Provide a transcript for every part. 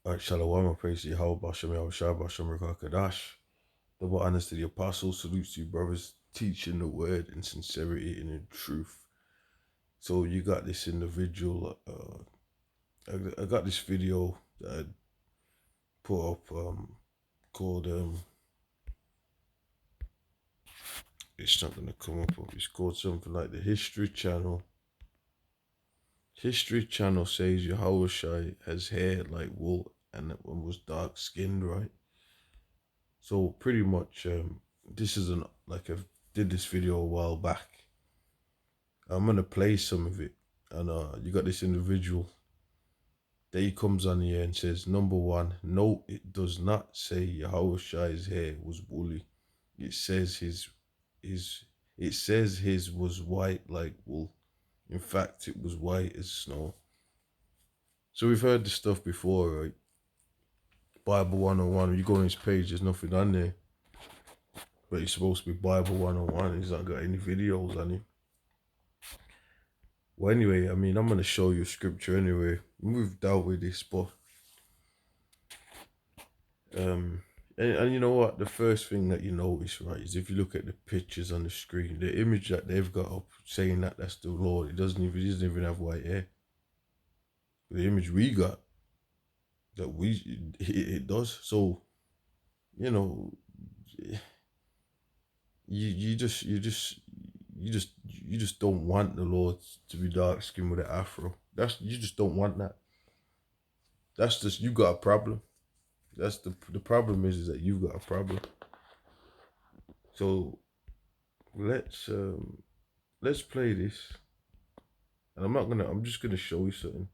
Alright, Shalom, I praise to Yahawashi, Yahawashi, Bashem, Kadash. Double honors to the apostles, salutes to you, brothers, teaching the word in sincerity and in truth. So you got this individual, I got this video that I put up called, it's not going to come up, it's called something like the History Channel. History Channel says Yahawashi has hair like wool and was dark skinned, right? So pretty much, this is I did this video a while back. I'm gonna play some of it, and you got this individual. That he comes on here and says, number one, no, it does not say Yahawashi's hair was woolly. It says his was white like wool. In fact, it was white as snow. So we've heard this stuff before, right? Bible 101. You go on his page, there's nothing on there. But it's supposed to be Bible 101. He's not got any videos on him. Well, anyway, I mean, I'm going to show you scripture anyway. We've dealt with this, but and you know what? The first thing that you notice, right, is if you look at the pictures on the screen, the image that they've got up saying that that's the Lord, it doesn't even have white hair. The image we got, it does. So, you know, you just don't want the Lord to be dark skinned with an afro. You just don't want that. That's just, you got a problem. That's the problem is that you've got a problem. So let's play this. And I'm just gonna show you something.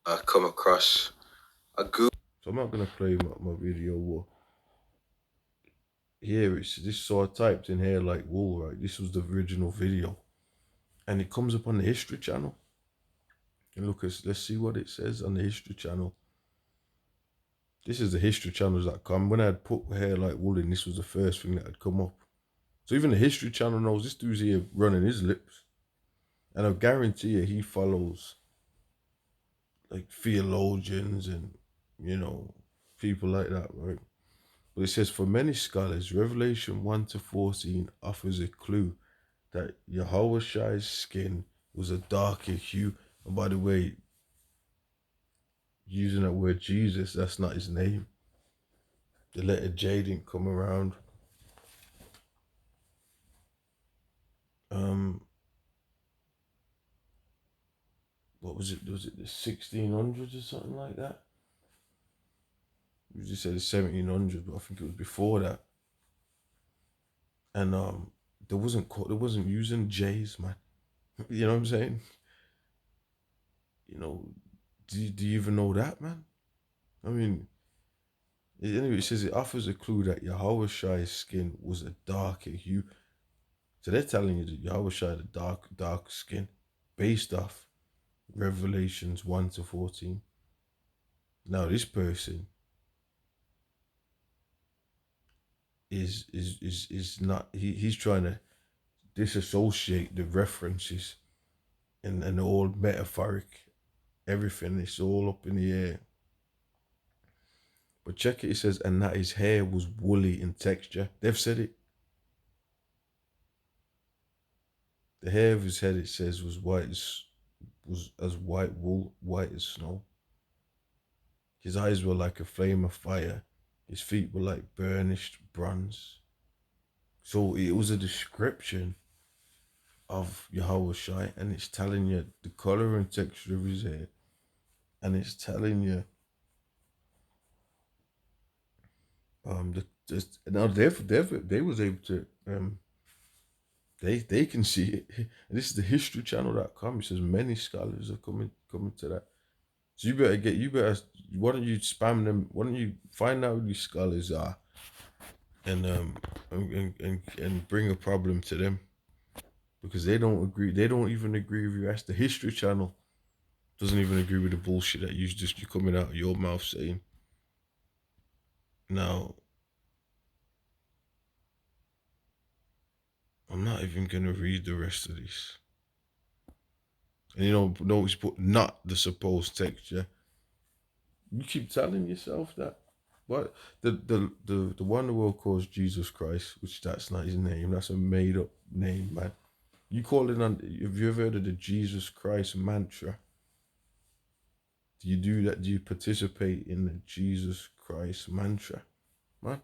I come across a Google. So I'm not gonna play my video war. Here it's this, so I typed in hair like wool, right? This was the original video. And it comes up on the History Channel. And let's see what it says on the History Channel. This is the historychannels.com. When I had put hair like wool in, this was the first thing that had come up. So even the History Channel knows this dude's here running his lips. And I guarantee you he follows like theologians and, you know, people like that, right? But it says, for many scholars, Revelation 1-14 offers a clue that Yahawashi's skin was a darker hue. And by the way, using that word Jesus, that's not his name. The letter J didn't come around. What was it? Was it the 1600s or something like that? You just said the 1700s, but I think it was before that. And there wasn't using J's, man. You know what I'm saying? You know, do you even know that, man? I mean, anyway, it says it offers a clue that Yahawashi's skin was a darker hue. So they're telling you that Yahawashi had a dark skin based off Revelations 1-14. Now this person is not, he's trying to disassociate the references and all metaphoric, everything. It's all up in the air. But check it, it says, and that his hair was woolly in texture. They've said it. The hair of his head, it says, was as white wool, white as snow. His eyes were like a flame of fire. His feet were like burnished bronze. So it was a description of Yahawashi, and it's telling you the color and texture of his hair, and it's telling you now they was able to they can see it. And this is the historychannel.com. It says many scholars are coming to that. So why don't you spam them? Why don't you find out who these scholars are and bring a problem to them, because they don't agree. They don't even agree with you. That's the History Channel. Doesn't even agree with the bullshit that you're coming out of your mouth saying. Now, I'm not even gonna read the rest of this. And notice put not the supposed texture. You keep telling yourself that. What the one the world calls Jesus Christ, which that's not his name. That's a made up name, man. You call it on. Have you ever heard of the Jesus Christ mantra? Do you do that? Do you participate in the Jesus Christ mantra, man?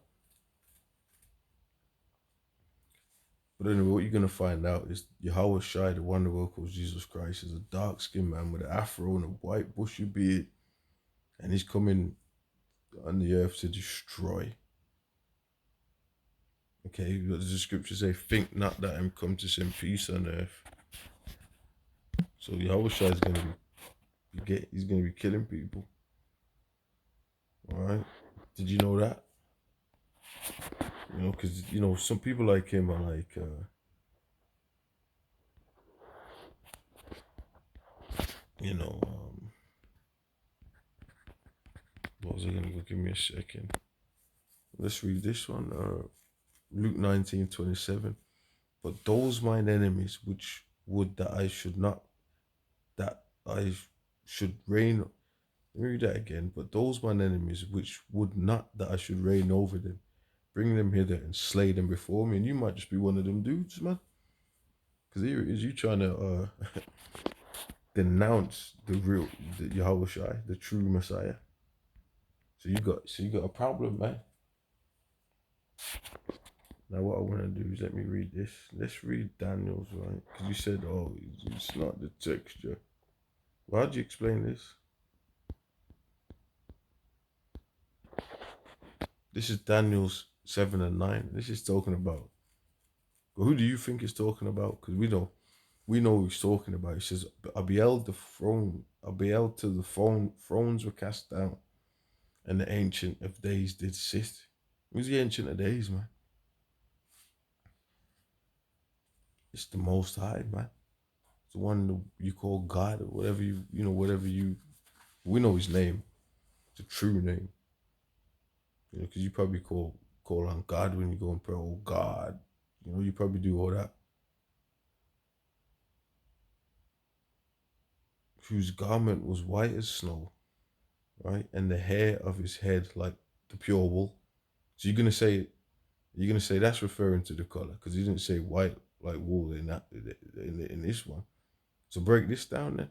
But anyway, what you're gonna find out is Yahawashi, the one the world calls Jesus Christ, is a dark skinned man with an afro and a white bushy beard, and he's coming on the earth to destroy. Okay, does the scripture say, "Think not that I'm come to send peace on earth." So Yahawashi is gonna he's gonna be killing people. All right, did you know that? Because some people like him are like, you know, what was I gonna go? Give me a second. Let's read this one. Luke 19:27. But those mine enemies, which would that I should not, that I should reign. Let me read that again. But those mine enemies, which would not that I should reign over them, bring them hither and slay them before me. And you might just be one of them dudes, man. Because here is you trying to denounce the Yahushua, the true Messiah. So you got a problem, man. Now what I want to do is let me read this. Let's read Daniel's, right? Because you said, oh, it's not the texture. Well, how do you explain this? This is Daniel's 7 and 9. This is talking about. But who do you think it's talking about? Because we know who he's talking about. He says, I beheld the throne, I beheld till the thrones were cast down, and the ancient of days did sit. Who's the ancient of days, man? It's the Most High, man. It's the one you call God or whatever whatever you. We know his name, the true name. Because you probably call on God when you go and pray. Oh God, you probably do all that. Whose garment was white as snow, right, and the hair of his head like the pure wool. So you're gonna say that's referring to the color because he didn't say white like wool in that in this one. So break this down then.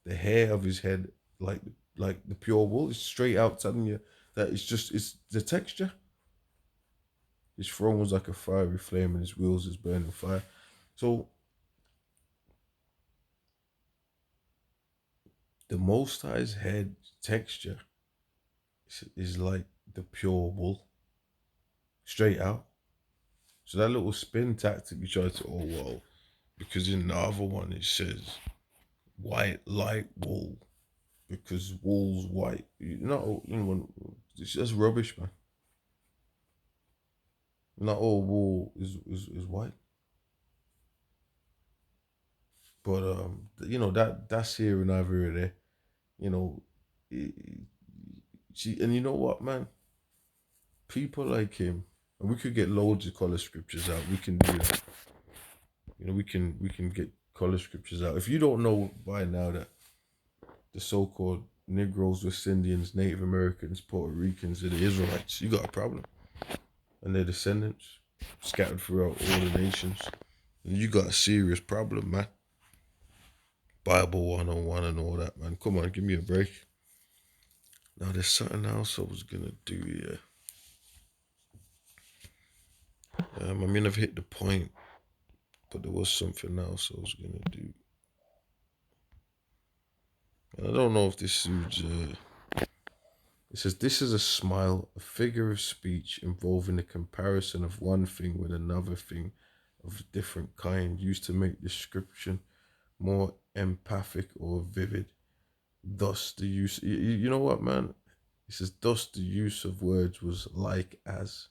The hair of his head like the pure wool is straight out telling you that it's the texture. His throne was like a fiery flame and his wheels is burning fire. So the Most High's head texture is like the pure wool, straight out. So that little spin tactic you try to, oh well, because in the other one it says white like wool because wool's white. That's rubbish, man. Not all wool is white, but that's here and over there. You know, it, and you know what, man? People like him, and we could get loads of color scriptures out. We can do that. We can get color scriptures out. If you don't know by now that the so-called Negroes, West Indians, Native Americans, Puerto Ricans are the Israelites, you got a problem. And their descendants scattered throughout all the nations. And you got a serious problem, man. Bible 101 and all that, man. Come on, give me a break. Now there's something else I was gonna do here. I mean I've hit the point, but there was something else I was gonna do. And I don't know if this suits it says, this is a smile, a figure of speech involving the comparison of one thing with another thing of a different kind, used to make description more empathic or vivid. Thus, the use, you know what, man? It says, thus the use of words was like as.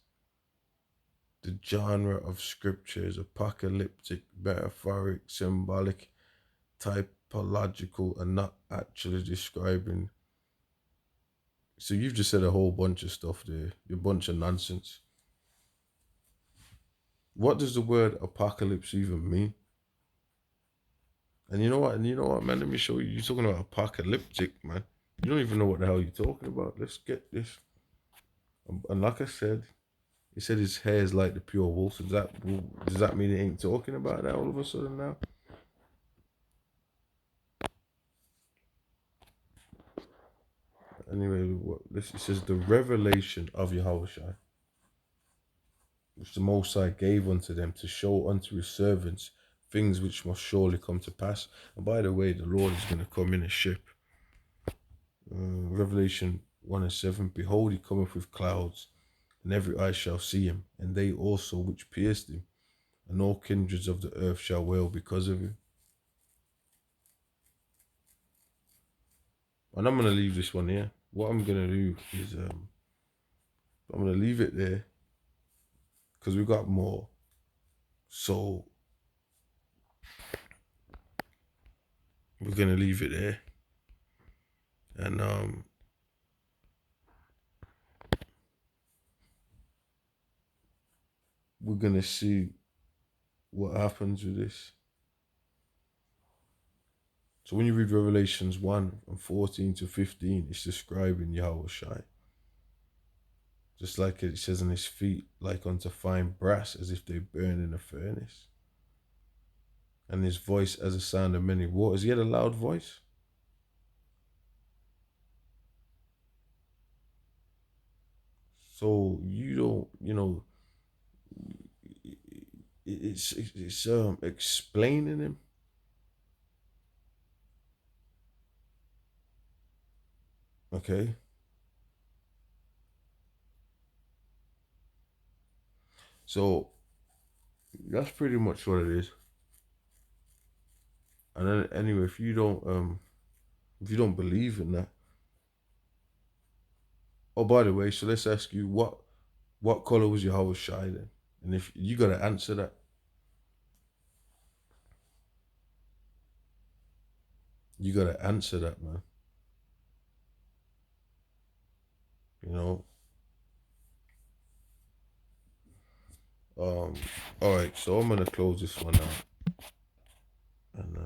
The genre of scripture is apocalyptic, metaphoric, symbolic, typological, and not actually describing. So you've just said a whole bunch of stuff there, a bunch of nonsense. What does the word apocalypse even mean? And you know what? Man, let me show you. You're talking about apocalyptic, man. You don't even know what the hell you're talking about. Let's get this. And like I said, he said his hair is like the pure wool. So does that mean he ain't talking about that all of a sudden now? Anyway, it says the revelation of Yahawashi, which the Most High gave unto them to show unto his servants things which must surely come to pass. And by the way, the Lord is going to come in a ship. Revelation 1:7. Behold, he cometh with clouds, and every eye shall see him, and they also which pierced him, and all kindreds of the earth shall wail because of him. And I'm going to leave this one here. What I'm going to do is I'm going to leave it there because we got more. So we're going to leave it there. And we're going to see what happens with this. So when you read Revelations 1:14-15, it's describing Yahawashi. Just like it says on his feet, like unto fine brass, as if they burn in a furnace. And his voice as a sound of many waters. He had a loud voice. So you don't, it's explaining him. Okay. So that's pretty much what it is. And then anyway, if you don't believe in that. Oh, by the way, so let's ask you what color was Yahawashi then? And if you gotta answer that. You gotta answer that, man. You know. All right, so I'm gonna close this one out. And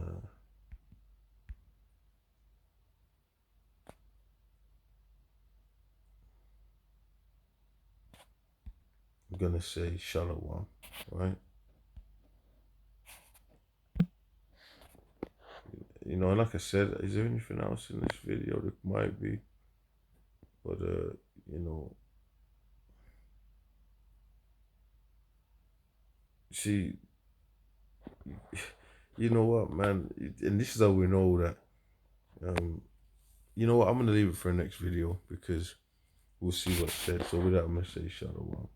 I'm gonna say Shalom, right? You know, and like I said, is there anything else in this video that might be? But you know, see, you know what, man, and this is how we know that. You know what? I'm gonna leave it for the next video because we'll see what's said. So with that, I'm gonna say Shalom.